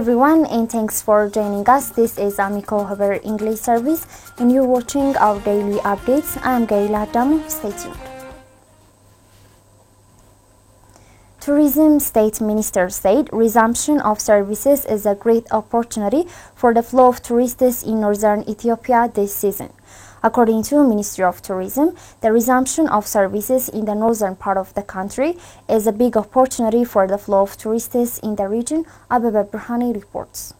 everyone, and thanks for joining us. This is AMECO Haber English service and you're watching our daily updates. I am Gaila Adamu. Stay tuned. Tourism State Minister said resumption of services is a great opportunity for the flow of tourists in northern Ethiopia this season. According to Ministry of Tourism, the resumption of services in the northern part of the country is a big opportunity for the flow of tourists in the region, Abebe Brhani reports.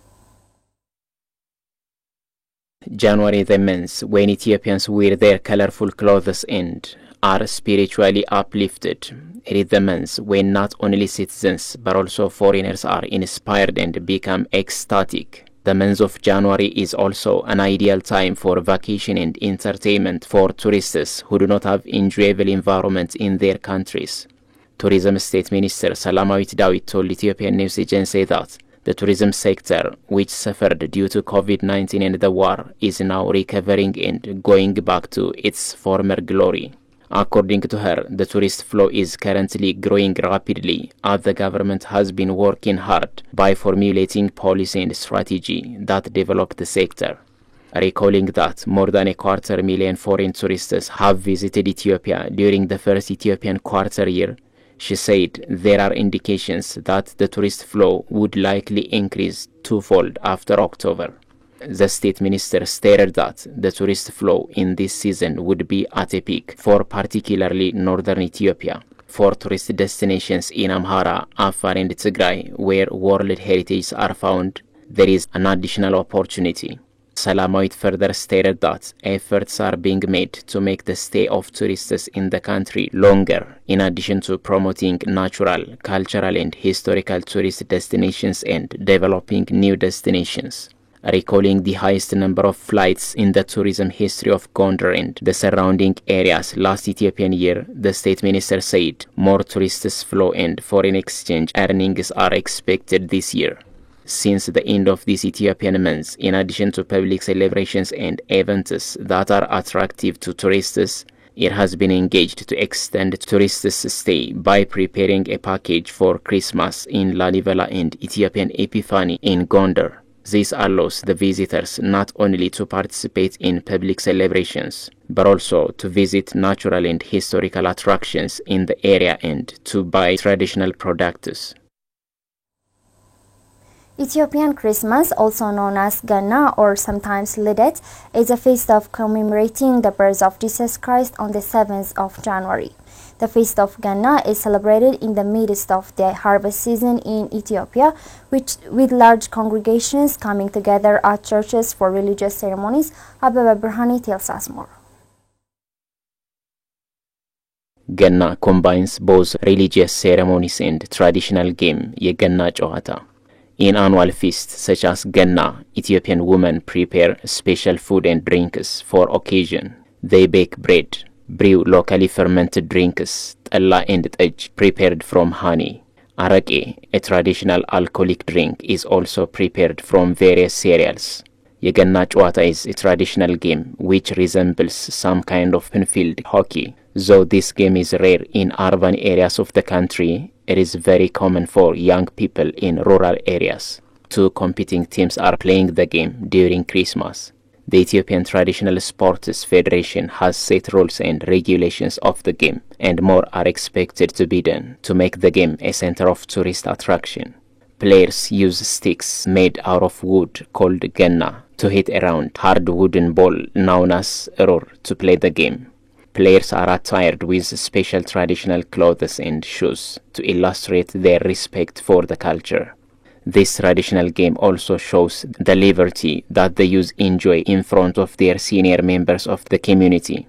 January the month when Ethiopians wear their colorful clothes and are spiritually uplifted. It is the month when not only citizens but also foreigners are inspired and become ecstatic. The month of January is also an ideal time for vacation and entertainment for tourists who do not have enjoyable environment in their countries. Tourism State Minister Salamawit Dawit told Ethiopian News Agency that the tourism sector, which suffered due to COVID-19 and the war, is now recovering and going back to its former glory. According to her, the tourist flow is currently growing rapidly as the government has been working hard by formulating policy and strategy that develop the sector. Recalling that more than 250,000 foreign tourists have visited Ethiopia during the first Ethiopian quarter year, she said there are indications that the tourist flow would likely increase twofold after October. The state minister stated that the tourist flow in this season would be at a peak for particularly northern Ethiopia. For tourist destinations in Amhara, Afar and Tigray, where World Heritage are found, there is an additional opportunity. Salamawit further stated that efforts are being made to make the stay of tourists in the country longer, in addition to promoting natural, cultural and historical tourist destinations and developing new destinations. Recalling the highest number of flights in the tourism history of Gondar and the surrounding areas last Ethiopian year, the state minister said more tourists flow and foreign exchange earnings are expected this year. Since the end of this Ethiopian month, in addition to public celebrations and events that are attractive to tourists, it has been engaged to extend tourists' stay by preparing a package for Christmas in Lalibela and Ethiopian Epiphany in Gondar. This allows the visitors not only to participate in public celebrations, but also to visit natural and historical attractions in the area and to buy traditional products. Ethiopian Christmas, also known as Ganna or sometimes Lidet, is a feast of commemorating the birth of Jesus Christ on the 7th of January. The feast of Ganna is celebrated in the midst of the harvest season in Ethiopia, with large congregations coming together at churches for religious ceremonies. Abebe Brhani tells us more. Ganna combines both religious ceremonies and traditional game, Yeganna Chohata. In annual feasts such as Ganna, Ethiopian women prepare special food and drinks for occasion. They bake bread, brew locally fermented drinks, talla and tej prepared from honey. Arake, a traditional alcoholic drink, is also prepared from various cereals. Yeganna Chwata is a traditional game which resembles some kind of field hockey. Though this game is rare in urban areas of the country, it is very common for young people in rural areas. Two competing teams are playing the game during Christmas. The Ethiopian Traditional Sports Federation has set rules and regulations of the game, and more are expected to be done to make the game a center of tourist attraction. Players use sticks made out of wood called Ganna to hit a round hard wooden ball known as Ror to play the game. Players are attired with special traditional clothes and shoes to illustrate their respect for the culture. This traditional game also shows the liberty that the youth enjoy in front of their senior members of the community.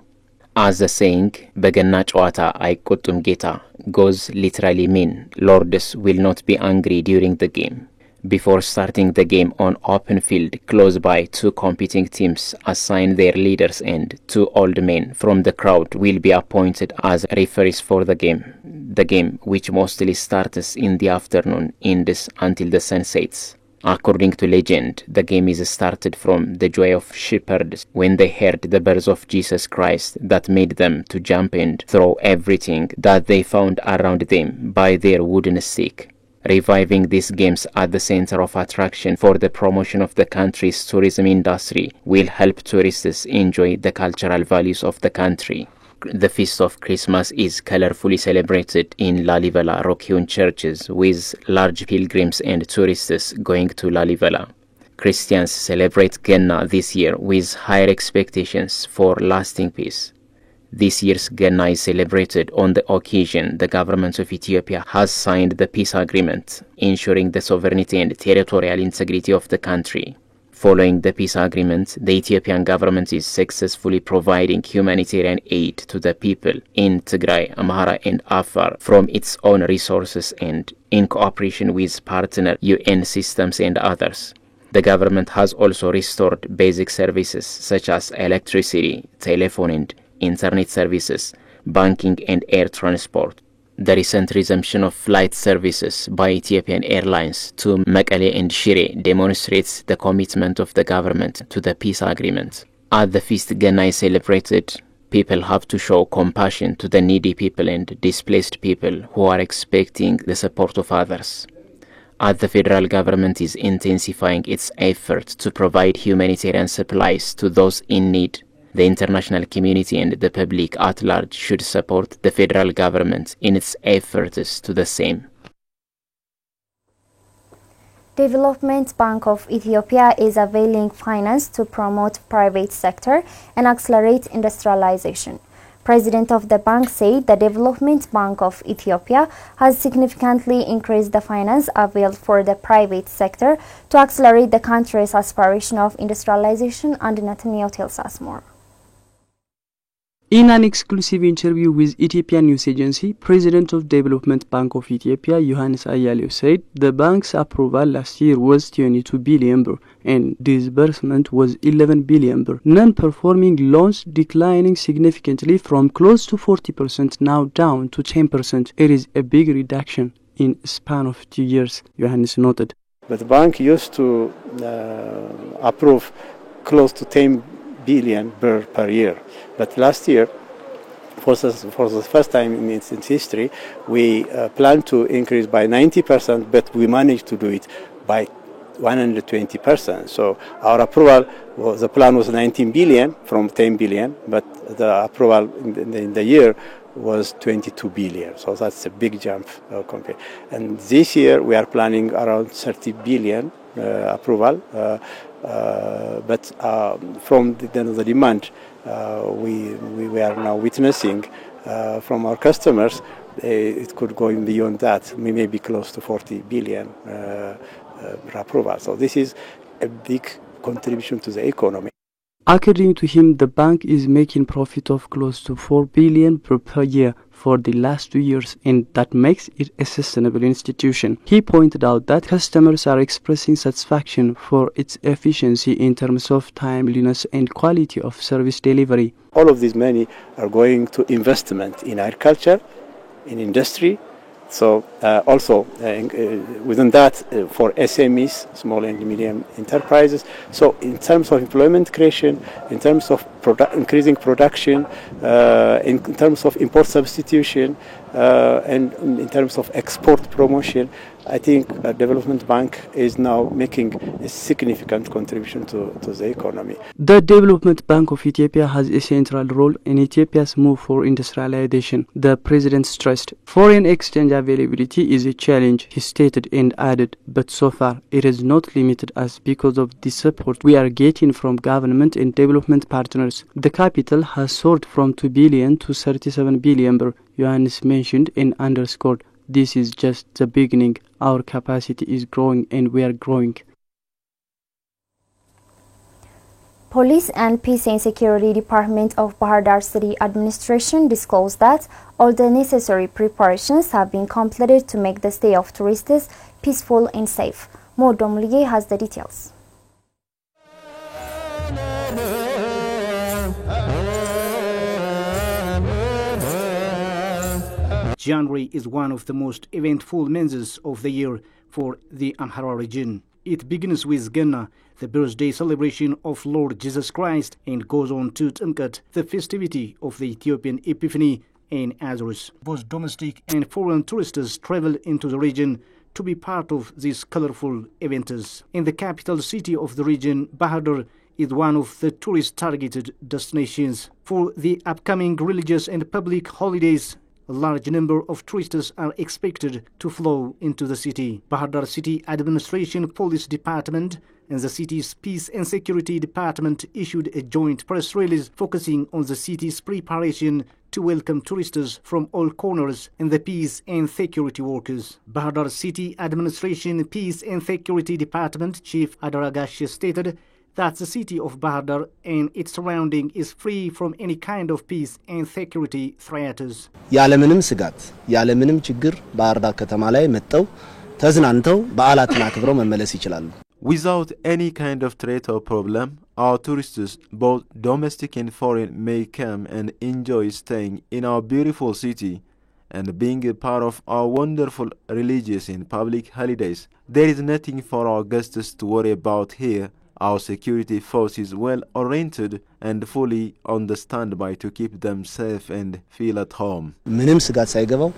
As the saying, Beganna Chwata Aikuttum Geta, goes literally mean, lords will not be angry during the game. Before starting the game on open field close by, two competing teams assign their leaders and two old men from the crowd will be appointed as referees for the game. The game, which mostly starts in the afternoon, ends until the sun sets. According to legend, the game is started from the joy of shepherds when they heard the birth of Jesus Christ that made them to jump and throw everything that they found around them by their wooden stick. Reviving these games at the center of attraction for the promotion of the country's tourism industry will help tourists enjoy the cultural values of the country. The Feast of Christmas is colorfully celebrated in Lalibela rock-hewn churches, with large pilgrims and tourists going to Lalibela. Christians celebrate Genna this year with higher expectations for lasting peace. This year's Genna is celebrated on the occasion the government of Ethiopia has signed the peace agreement, ensuring the sovereignty and territorial integrity of the country. Following the peace agreement, the Ethiopian government is successfully providing humanitarian aid to the people in Tigray, Amhara and Afar from its own resources and in cooperation with partner UN systems and others. The government has also restored basic services such as electricity, telephone and internet services, banking and air transport. The recent resumption of flight services by Ethiopian Airlines to Mekelle and Shire demonstrates the commitment of the government to the peace agreement. At the feast Genna is celebrated, people have to show compassion to the needy people and displaced people who are expecting the support of others. As the federal government is intensifying its efforts to provide humanitarian supplies to those in need, the international community and the public at large should support the federal government in its efforts to the same. Development Bank of Ethiopia is availing finance to promote private sector and accelerate industrialization. President of the bank said the Development Bank of Ethiopia has significantly increased the finance available for the private sector to accelerate the country's aspiration of industrialization, and Netanyahu tells us more. In an exclusive interview with Ethiopian news agency, President of Development Bank of Ethiopia, Yohannes Ayalew, said the bank's approval last year was 22 billion birr and disbursement was 11 billion birr. Non-performing loans declining significantly from close to 40% now down to 10%. It is a big reduction in a span of 2 years, Yohannes noted. But the bank used to approve close to 10 billion birr per year. But last year, for the first time in its history, we planned to increase by 90%, but we managed to do it by 120%. So our approval, the plan was 19 billion from 10 billion, but the approval in the year was 22 billion. So that's a big jump compared. And this year we are planning around 30 billion approval. But from the demand we are now witnessing from our customers, it could go beyond that. We may be close to 40 billion approval. So this is a big contribution to the economy. According to him, the bank is making profit of close to 4 billion per year for the last 2 years, and that makes it a sustainable institution. He pointed out that customers are expressing satisfaction for its efficiency in terms of timeliness and quality of service delivery. All of this money are going to investment in agriculture, in industry. So also within that for SMEs, small and medium enterprises. So in terms of employment creation, in terms of increasing production, in terms of import substitution, and in terms of export promotion, I think the Development Bank is now making a significant contribution to the economy. The Development Bank of Ethiopia has a central role in Ethiopia's move for industrialization. The president stressed, foreign exchange availability is a challenge, he stated and added, but so far it is not limited as because of the support we are getting from government and development partners. The capital has soared from 2 billion to 37 billion birr, Yohannes mentioned and underscored. This is just the beginning. Our capacity is growing and we are growing. Police and Peace and Security Department of Bahar Dar City Administration disclosed that all the necessary preparations have been completed to make the stay of tourists peaceful and safe. Mo Domlige has the details. January is one of the most eventful months of the year for the Amhara region. It begins with Genna, the birthday celebration of Lord Jesus Christ, and goes on to Tumkat, the festivity of the Ethiopian Epiphany and Azarus. Both domestic and foreign tourists travel into the region to be part of these colorful events. In the capital city of the region, Bahar Dar is one of the tourist-targeted destinations. For the upcoming religious and public holidays, a large number of tourists are expected to flow into the city. Bahar Dar City Administration Police Department and the city's Peace and Security Department issued a joint press release focusing on the city's preparation to welcome tourists from all corners and the peace and security workers. Bahar Dar City Administration Peace and Security Department Chief Adaragash stated that the city of Bahar Dar and its surrounding is free from any kind of peace and security threats. ያለምንም ስጋት ያለምንም ችግር ባህር ዳር ከተማ ላይ መጥተው ተዝናንተው በዓላትን አክብረው መመለስ ይችላሉ. Without any kind of threat or problem, our tourists, both domestic and foreign, may come and enjoy staying in our beautiful city and being a part of our wonderful religious and public holidays. There is nothing for our guests to worry about here. Our security force is well oriented and fully on the standby to keep them safe and feel at home. ምንም ስጋት ሳይገባው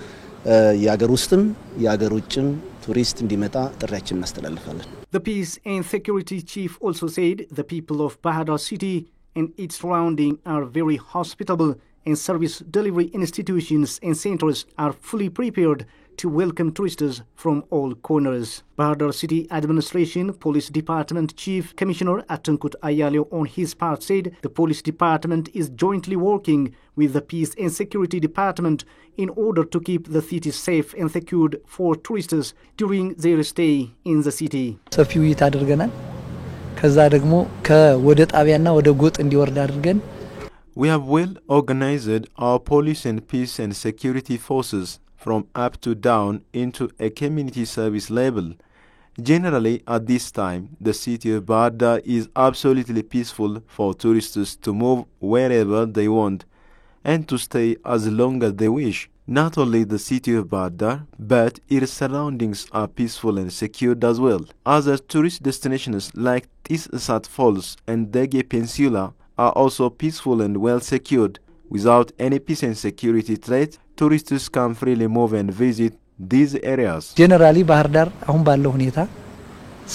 ያገር ውስጥም ያገር ውጭም ቱሪስት እንዲመጣ ጥሪያችንን እናስተላልፋለን. The Peace and Security Chief also said the people of Bahar Dar City and its surrounding are very hospitable and service delivery institutions and centers are fully prepared to welcome tourists from all corners. Bahar Dar City Administration Police Department Chief Commissioner Atankut Ayalio on his part said the police department is jointly working with the Peace and Security Department in order to keep the city safe and secured for tourists during their stay in the city. ሰፊ ውይይት አድርገናል። ከዛ ደግሞ ከወደ ጣቢያና ወደ ጎጥ እንዲወርድ አድርገን We have well organized our police and peace and security forces from up to down into a community service level. Generally, at this time, the city of Bahar Dar is absolutely peaceful for tourists to move wherever they want and to stay as long as they wish. Not only the city of Bahar Dar, but its surroundings are peaceful and secured as well. Other tourist destinations like Tis Isat Falls and Dege Peninsula are also peaceful and well secured. Without any peace and security threat, tourists can freely move and visit these areas. Generally, Bahar Dar አሁን ባለው ሁኔታ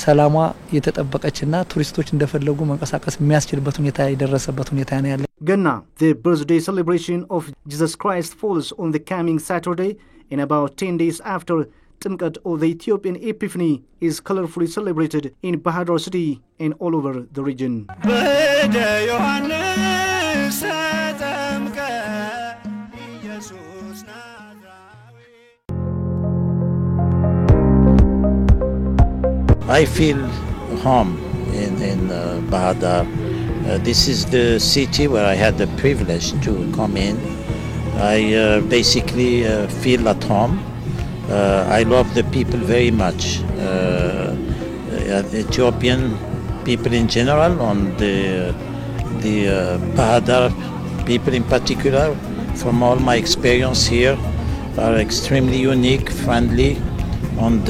ሰላሟ የተጠበቀችና ቱሪስቶች እንደፈለጉ መንቀሳቀስ የሚያስችልበት ሁኔታ የደረሰበት ሁኔታ ነው ያለው. Ganna, the birthday celebration of Jesus Christ falls on the coming Saturday, and about 10 days after, Timkat or the Ethiopian Epiphany is colorfully celebrated in Bahar Dar City and all over the region. I feel home in Bahar Dar. This is the city where I had the privilege to come in. I basically feel at home. I love the people very much. Ethiopian people in general, on the Bahar Dar people in particular, from all my experience here, are extremely unique, friendly, and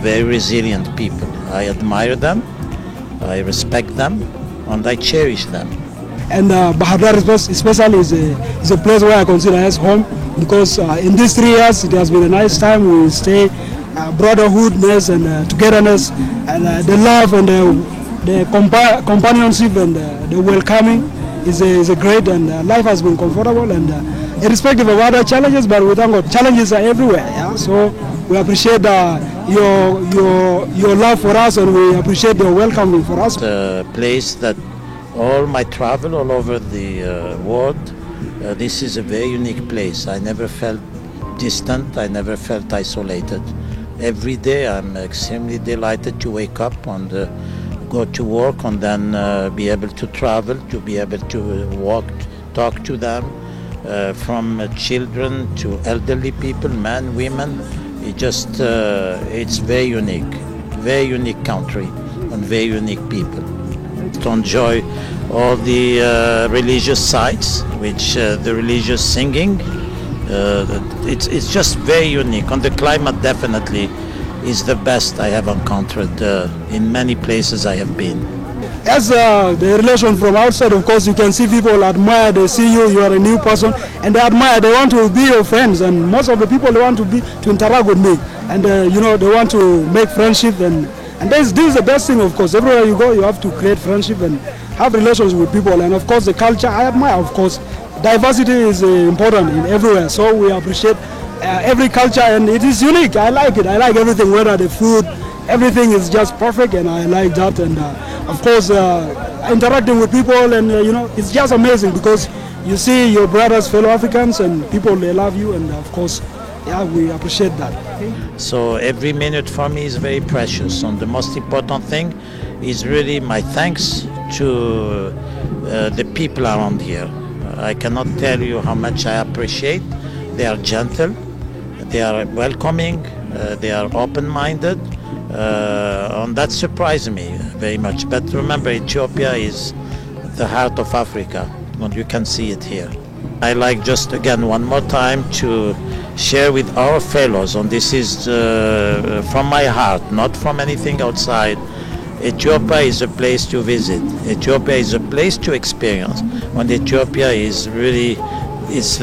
very resilient people. I admire them, I respect them, and I cherish them. And Bahar Dar especially is a place where I consider as home, because in these 3 years it has been a nice time. We stay brotherhoodness and togetherness, and the love and the companionship and the welcoming is a great, and life has been comfortable, and irrespective of other challenges, but we thank God challenges are everywhere. Yeah? So we appreciate your love for us, and we appreciate your welcoming for us. The place that all my travel all over the world, this is a very unique place. I never felt distant, I never felt isolated. Every day I'm extremely delighted to wake up and go to work, and then be able to travel, to be able to walk, talk to them, from children to elderly people, men, women. It's very unique country and very unique people. To enjoy all the religious sites, which the religious singing, it's just very unique. And the climate definitely is the best I have encountered in many places I have been. as the relation from outside, of course, you can see people admire, they see you, you are a new person, and they admire, they want to be your friends, and most of the people, they want to interact with me, and they want to make friendship, and this is the best thing, of course. Everywhere you go, you have to create friendship and have relations with people, and of course, the culture, I admire, of course. Diversity is important in everywhere, so we appreciate every culture, and it is unique. I like it. I like everything, whether the food, everything is just perfect, and I like that. And of course, interacting with people, and it's just amazing because you see your brothers, fellow Africans, and people, they love you, and of course, yeah, we appreciate that. So every minute for me is very precious, and the most important thing is really my thanks to the people around here. I cannot tell you how much I appreciate. They are gentle, they are welcoming, they are open-minded, and that surprised me very much. But remember, Ethiopia is the heart of Africa, and you can see it here. I like just again one more time to share with our fellows, and this is from my heart, not from anything outside. Ethiopia is a place to visit. Ethiopia is a place to experience. And Ethiopia is really, it's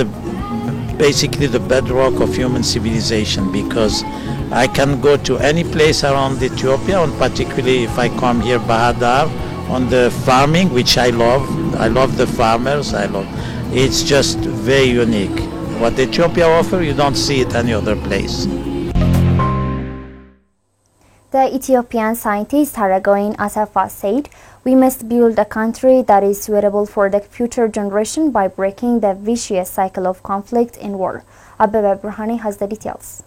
basically the bedrock of human civilization, because I can go to any place around Ethiopia, and particularly if I come here, Bahadar, on the farming, which I love the farmers, it's just very unique. What Ethiopia offers, you don't see it any other place. The Ethiopian scientist Haragoyin Asafa said, "We must build a country that is suitable for the future generation by breaking the vicious cycle of conflict and war." Abebe Burhani has the details.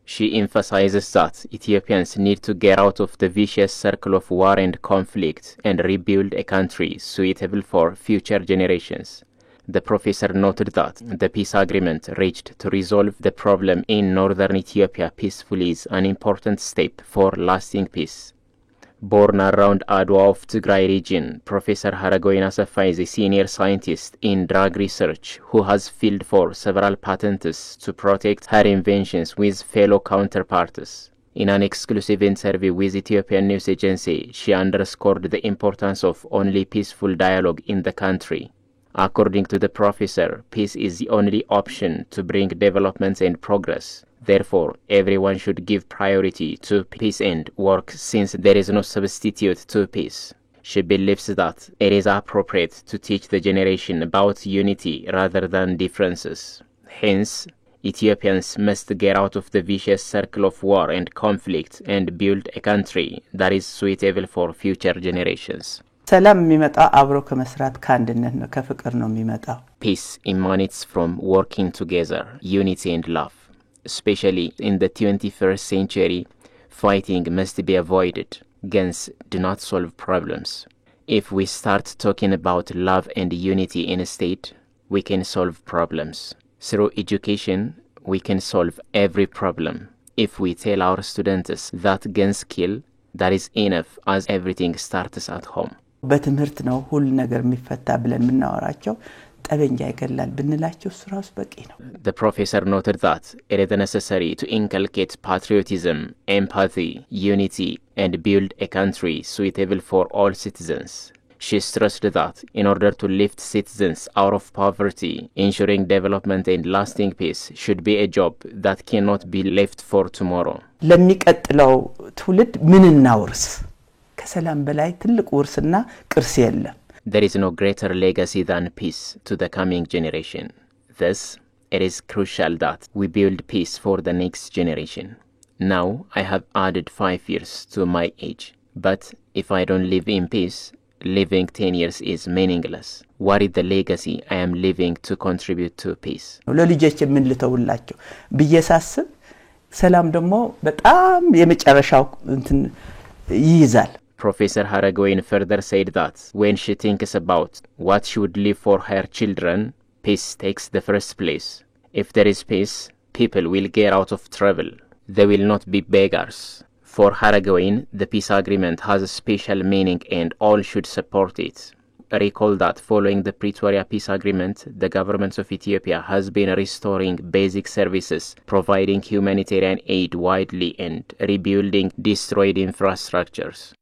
She emphasizes that Ethiopians need to get out of the vicious circle of war and conflict and rebuild a country suitable for future generations. The professor noted that the peace agreement reached to resolve the problem in northern Ethiopia peacefully is an important step for lasting peace. Born around Adwa of Tigray region, Professor Haragoyin Asafa is a senior scientist in drug research who has filed for several patents to protect her inventions with fellow counterparts. In an exclusive interview with Ethiopian news agency, she underscored the importance of only peaceful dialogue in the country. According to the professor, peace is the only option to bring development and progress. Therefore, everyone should give priority to peace and work, since there is no substitute to peace. She believes that it is appropriate to teach the generation about unity rather than differences. Hence, Ethiopians must get out of the vicious circle of war and conflict and build a country that is suitable for future generations. ሰላም የሚመጣ አብሮ ከመስራት ካንድነት ነው ከፍቅር ነው የሚመጣው Peace emanates from working together, unity and love. Especially in the 21st century, fighting must be avoided. Guns do not solve problems. If we start talking about love and unity in a state, we can solve problems. Through education, we can solve every problem. If we tell our students that guns kill, that is enough, as everything starts at home. በትምህርት ነው ሁሉ ነገር የሚፈታ ብለን ምናወራቸው ጠበንጃ ይገላል ብንላቸው ስራስ በቂ ነው The professor noted that it is necessary to inculcate patriotism, empathy, unity and build a country suitable for all citizens. She stressed that in order to lift citizens out of poverty, ensuring development and lasting peace should be a job that cannot be left for tomorrow. ለሚቀጥለው ትውልድ ምን እናውርስ ከሰላም በላይ ትልቅ ውርስና ቅርስ የለም There is no greater legacy than peace to the coming generation. Thus, it is crucial that we build peace for the next generation. Now, I have added 5 years to my age. But if I don't live in peace, living 10 years is meaningless. What is the legacy I am leaving to contribute to peace? ለልጆች ምን ልተውላቸው በየሳስብ ሰላም ደግሞ በጣም የመጨረሻው እንትን ይይዛል Professor Haragoyin further said that when she thinks about what she would leave for her children, peace takes the first place. If there is peace, people will get out of trouble. They will not be beggars. For Haragoyin, the peace agreement has a special meaning and all should support it. recalled that following the Pretoria Peace Agreement, the government of Ethiopia has been restoring basic services, providing humanitarian aid widely, and rebuilding destroyed infrastructures.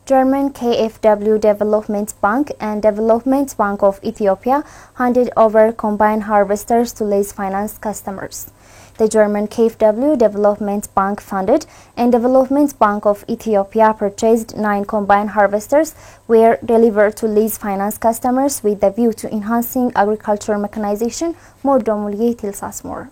German KfW Development Bank and Development Bank of Ethiopia handed over combined harvesters to lease finance customers. The German KfW Development Bank funded and Development Bank of Ethiopia purchased 9 combined harvesters were delivered to lease finance customers with the view to enhancing agricultural mechanization. More Domulier tells us more.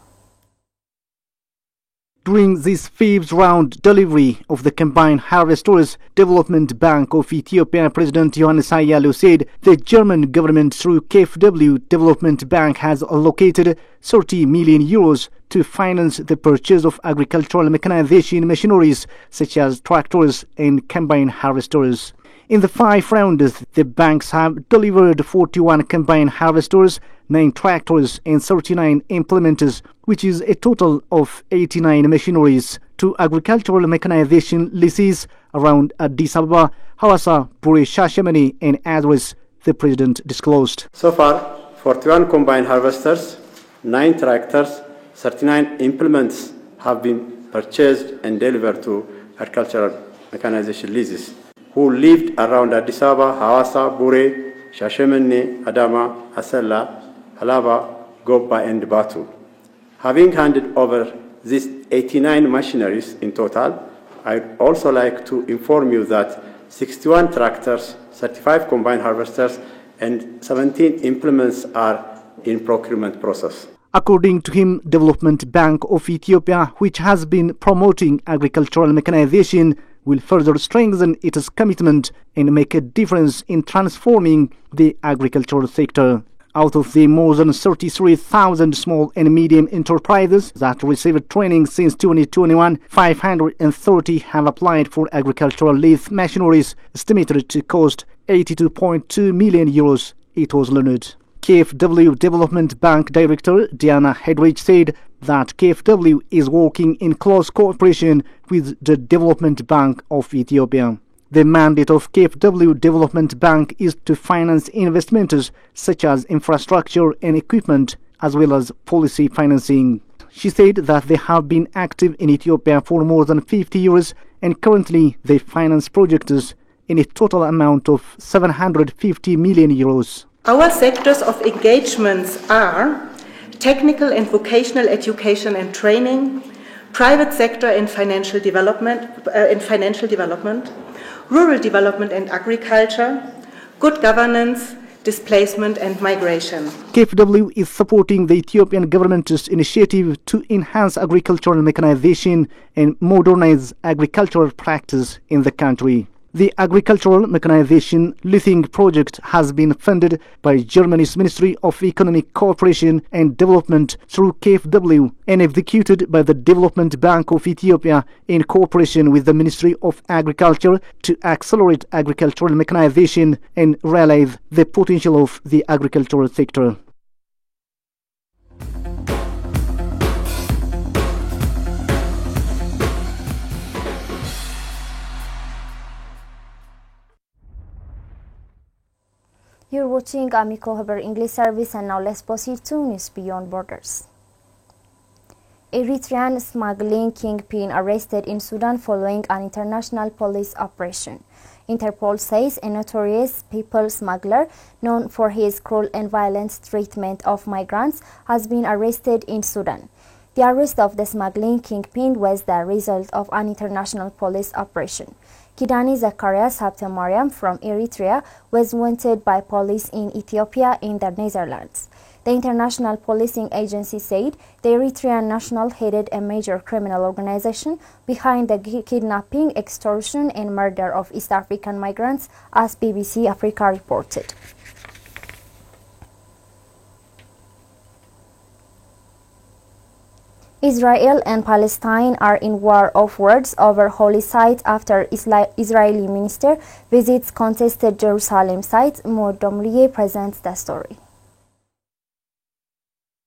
During this 5th round delivery of the combined harvesters, Development Bank of Ethiopia President Yohannes Ayyalu said the German government through KfW Development Bank has allocated 30 million euros to finance the purchase of agricultural mechanization machineries such as tractors and combined harvesters. In the 5 rounds, the banks have delivered 41 combined harvesters, 9 tractors and 39 implementers, which is a total of 89 machineries to agricultural mechanization leases around Addis Ababa, Hawassa, Bure, Shashamene and Addis, the president disclosed. So far, 41 combined harvesters, 9 tractors, 39 implements have been purchased and delivered to agricultural mechanization leases, who lived around Addis Ababa, Hawassa, Bure, Shashamene, Adama, Asella, Halaba, Gobba and Batu. Having handed over these 89 machineries in total, I'd also like to inform you that 61 tractors, 35 combined harvesters and 17 implements are in procurement process. According to him, Development Bank of Ethiopia, which has been promoting agricultural mechanization, will further strengthen its commitment and make a difference in transforming the agricultural sector. Out of the more than 33,000 small and medium enterprises that received training since 2021, 530 have applied for agricultural lease machineries, estimated to cost 82.2 million euros, it was learned. KfW Development Bank Director Diana Hedwig said that KfW is working in close cooperation with the Development Bank of Ethiopia. The mandate of KfW Development Bank is to finance investments such as infrastructure and equipment, as well as policy financing. She said that they have been active in Ethiopia for more than 50 years and currently they finance projects in a total amount of 750 million euros. Our sectors of engagements are technical and vocational education and training, private sector and financial development, rural development and agriculture, good governance, displacement and migration. KfW is supporting the Ethiopian government's initiative to enhance agricultural mechanization and modernize agricultural practice in the country. The agricultural mechanization leasing project has been funded by Germany's Ministry of Economic Cooperation and Development through KfW and executed by the Development Bank of Ethiopia in cooperation with the Ministry of Agriculture to accelerate agricultural mechanization and realize the potential of the agricultural sector. You're watching AMECO Haber English Service, and now let's proceed to News Beyond Borders. Eritrean smuggling kingpin arrested in Sudan following an international police operation. Interpol says a notorious people smuggler known for his cruel and violent treatment of migrants has been arrested in Sudan. The arrest of the smuggling kingpin was the result of an international police operation. Kidani Zacharias Habtemariam from Eritrea was wanted by police in Ethiopia in the Netherlands. The International Policing Agency said the Eritrean national headed a major criminal organization behind the kidnapping, extortion and murder of East African migrants, as BBC Africa reported. Israel and Palestine are in war of words over holy site after Israeli minister visits contested Jerusalem site. More Domlier presents the story.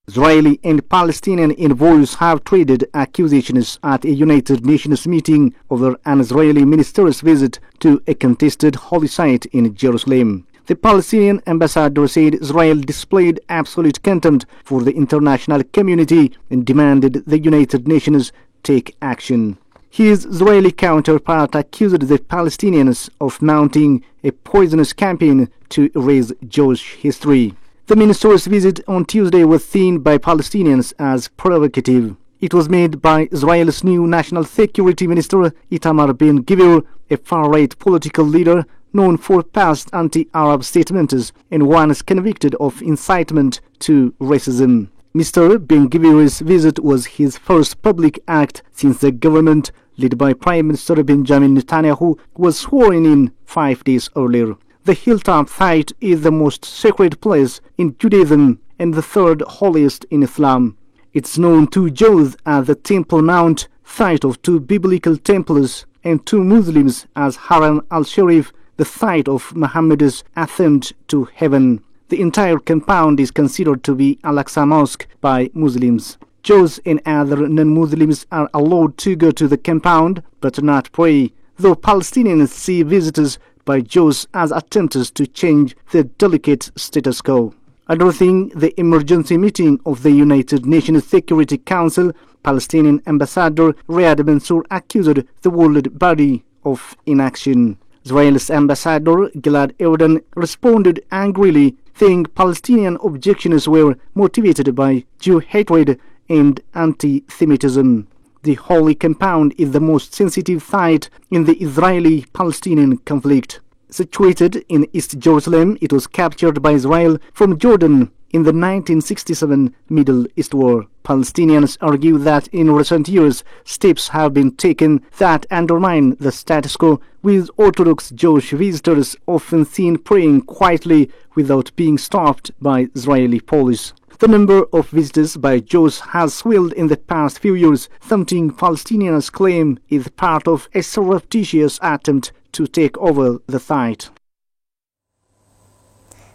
Israeli and Palestinian envoys have traded accusations at a United Nations meeting over an Israeli minister's visit to a contested holy site in Jerusalem. The Palestinian ambassador said Israel displayed absolute contempt for the international community and demanded the United Nations take action. His Israeli counterpart accused the Palestinians of mounting a poisonous campaign to erase Jewish history. The minister's visit on Tuesday was seen by Palestinians as provocative. It was made by Israel's new National Security Minister Itamar Ben-Gvir, a far-right political leader known for past anti-Arab statements and once convicted of incitement to racism. Mr. Ben-Gvir's visit was his first public act since the government, led by Prime Minister Benjamin Netanyahu, was sworn in 5 days earlier. The hilltop site is the most sacred place in Judaism and the third holiest in Islam. It's known to Jews as the Temple Mount, site of 2 biblical temples, and to Muslims as Haram al-Sharif, the site of Muhammad's ascent to heaven. The entire compound is considered to be Al-Aqsa Mosque by Muslims. Jews and other non-Muslims are allowed to go to the compound but not pray, though Palestinians see visitors by Jews as attempts to change the delicate status quo. Addressing the emergency meeting of the United Nations Security Council, Palestinian Ambassador Riyad Mansour accused the world body of inaction. Israel's Ambassador Gilad Erdan responded angrily, saying Palestinian objections were motivated by Jew hatred and anti-Semitism. The Holy Compound is the most sensitive site in the Israeli-Palestinian conflict. Situated in East Jerusalem, it was captured by Israel from Jordan in the 1967 Middle East War. Palestinians argue that in recent years, steps have been taken that undermine the status quo, with Orthodox Jewish visitors often seen praying quietly without being stopped by Israeli police. The number of visitors by Jews has swelled in the past few years, something Palestinians claim is part of a surreptitious attempt to take over the site.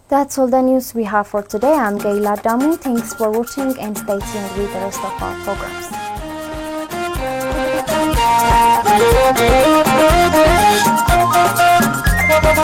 That's all the news we have for today. I'm Gaila Damu. Thanks for watching and stay tuned with the rest of our programs.